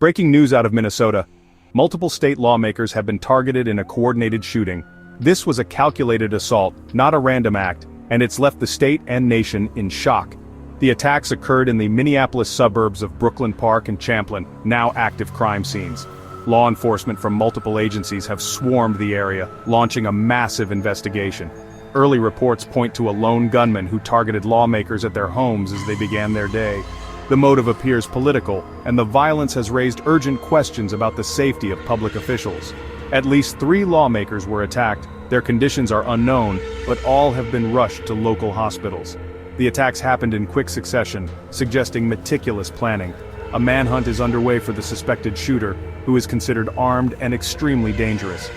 Breaking news out of Minnesota. Multiple state lawmakers have been targeted in a coordinated shooting. This was a calculated assault, not a random act, and it's left the state and nation in shock. The attacks occurred in the Minneapolis suburbs of Brooklyn Park and Champlin, now active crime scenes. Law enforcement from multiple agencies have swarmed the area, launching a massive investigation. Early reports point to a lone gunman who targeted lawmakers at their homes as they began their day. The motive appears political, and the violence has raised urgent questions about the safety of public officials. At least 3 lawmakers were attacked. Their conditions are unknown, but all have been rushed to local hospitals. The attacks happened in quick succession, suggesting meticulous planning. A manhunt is underway for the suspected shooter, who is considered armed and extremely dangerous.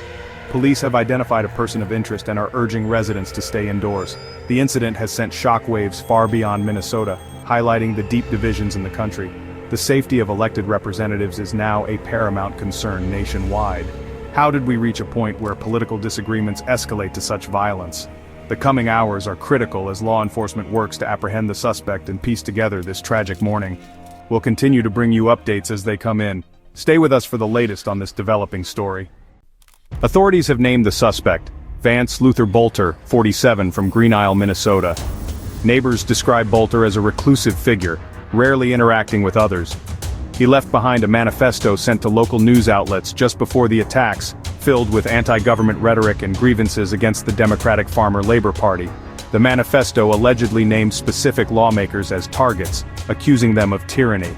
Police have identified a person of interest and are urging residents to stay indoors. The incident has sent shockwaves far beyond Minnesota, highlighting the deep divisions in the country. The safety of elected representatives is now a paramount concern nationwide. How did we reach a point where political disagreements escalate to such violence? The coming hours are critical as law enforcement works to apprehend the suspect and piece together this tragic morning. We'll continue to bring you updates as they come in. Stay with us for the latest on this developing story. Authorities have named the suspect, Vance Boelter, 47, from Green Isle, Minnesota. Neighbors describe Boelter as a reclusive figure, rarely interacting with others. He left behind a manifesto sent to local news outlets just before the attacks, filled with anti-government rhetoric and grievances against the Democratic Farmer-Labor Party. The manifesto allegedly named specific lawmakers as targets, accusing them of tyranny.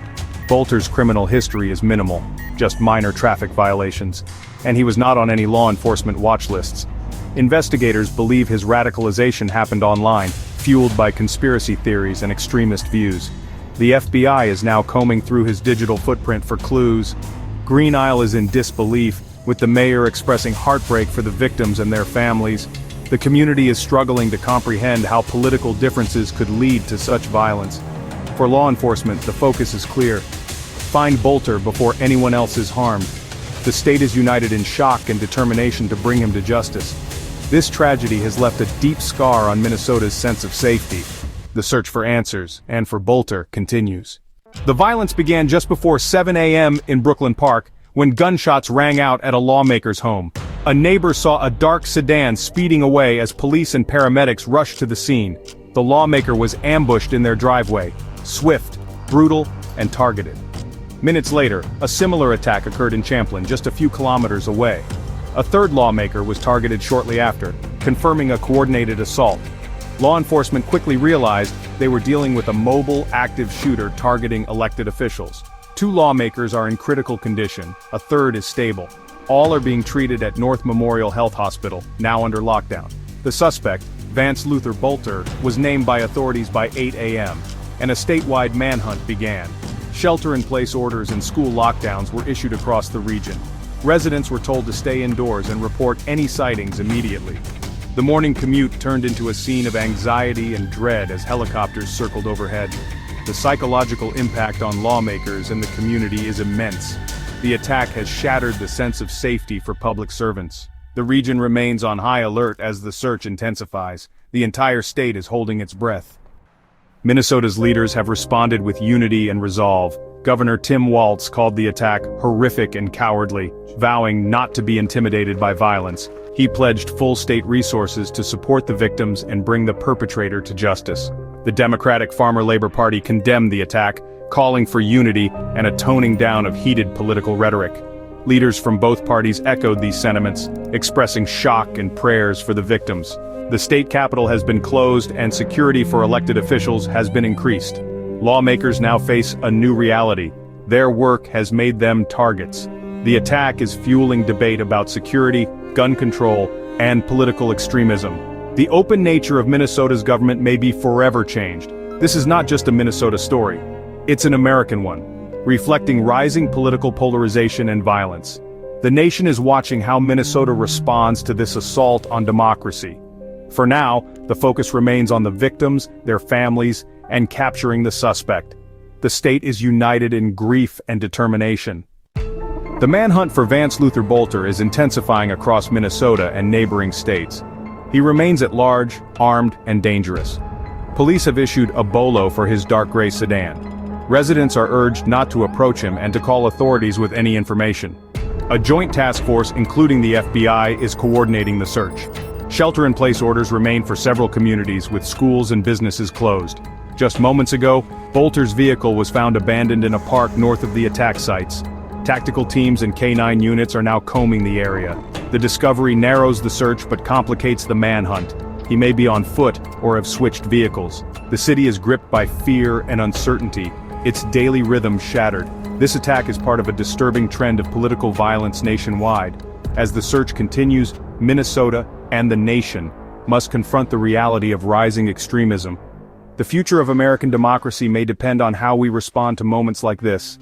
Boelter's criminal history is minimal, just minor traffic violations, and he was not on any law enforcement watch lists. Investigators believe his radicalization happened online, fueled by conspiracy theories and extremist views. The FBI is now combing through his digital footprint for clues. Green Isle is in disbelief, with the mayor expressing heartbreak for the victims and their families. The community is struggling to comprehend how political differences could lead to such violence. For law enforcement, the focus is clear. Find Boelter before anyone else is harmed. The state is united in shock and determination to bring him to justice. This tragedy has left a deep scar on Minnesota's sense of safety. The search for answers, and for Boelter, continues. The violence began just before 7 a.m. in Brooklyn Park, when gunshots rang out at a lawmaker's home. A neighbor saw a dark sedan speeding away as police and paramedics rushed to the scene. The lawmaker was ambushed in their driveway, swift, brutal, and targeted. Minutes later, a similar attack occurred in Champlin, just a few kilometers away. A third lawmaker was targeted shortly after, confirming a coordinated assault. Law enforcement quickly realized they were dealing with a mobile, active shooter targeting elected officials. 2 lawmakers are in critical condition, a third is stable. All are being treated at North Memorial Health Hospital, now under lockdown. The suspect, Vance Boelter, was named by authorities by 8 a.m., and a statewide manhunt began. Shelter-in-place orders and school lockdowns were issued across the region. Residents were told to stay indoors and report any sightings immediately. The morning commute turned into a scene of anxiety and dread as helicopters circled overhead. The psychological impact on lawmakers and the community is immense. The attack has shattered the sense of safety for public servants. The region remains on high alert as the search intensifies. The entire state is holding its breath. Minnesota's leaders have responded with unity and resolve. Governor Tim Walz called the attack horrific and cowardly, vowing not to be intimidated by violence. He pledged full state resources to support the victims and bring the perpetrator to justice. The Democratic Farmer-Labor Party condemned the attack, calling for unity and a toning down of heated political rhetoric. Leaders from both parties echoed these sentiments, expressing shock and prayers for the victims. The state capitol has been closed and security for elected officials has been increased. Lawmakers now face a new reality. Their work has made them targets. The attack is fueling debate about security, gun control, and political extremism. The open nature of Minnesota's government may be forever changed. This is not just a Minnesota story. It's an American one, reflecting rising political polarization and violence. The nation is watching how Minnesota responds to this assault on democracy. For now, the focus remains on the victims, their families, and capturing the suspect. The state is united in grief and determination. The manhunt for Vance Boelter is intensifying across Minnesota and neighboring states. He remains at large, armed, and dangerous. Police have issued a bolo for his dark gray sedan. Residents are urged not to approach him and to call authorities with any information. A joint task force, including the FBI, is coordinating the search. Shelter-in-place orders remain for several communities, with schools and businesses closed. Just moments ago, Boelter's vehicle was found abandoned in a park north of the attack sites. Tactical teams and K-9 units are now combing the area. The discovery narrows the search but complicates the manhunt. He may be on foot or have switched vehicles. The city is gripped by fear and uncertainty, its daily rhythm shattered. This attack is part of a disturbing trend of political violence nationwide. As the search continues, Minnesota and the nation must confront the reality of rising extremism. The future of American democracy may depend on how we respond to moments like this.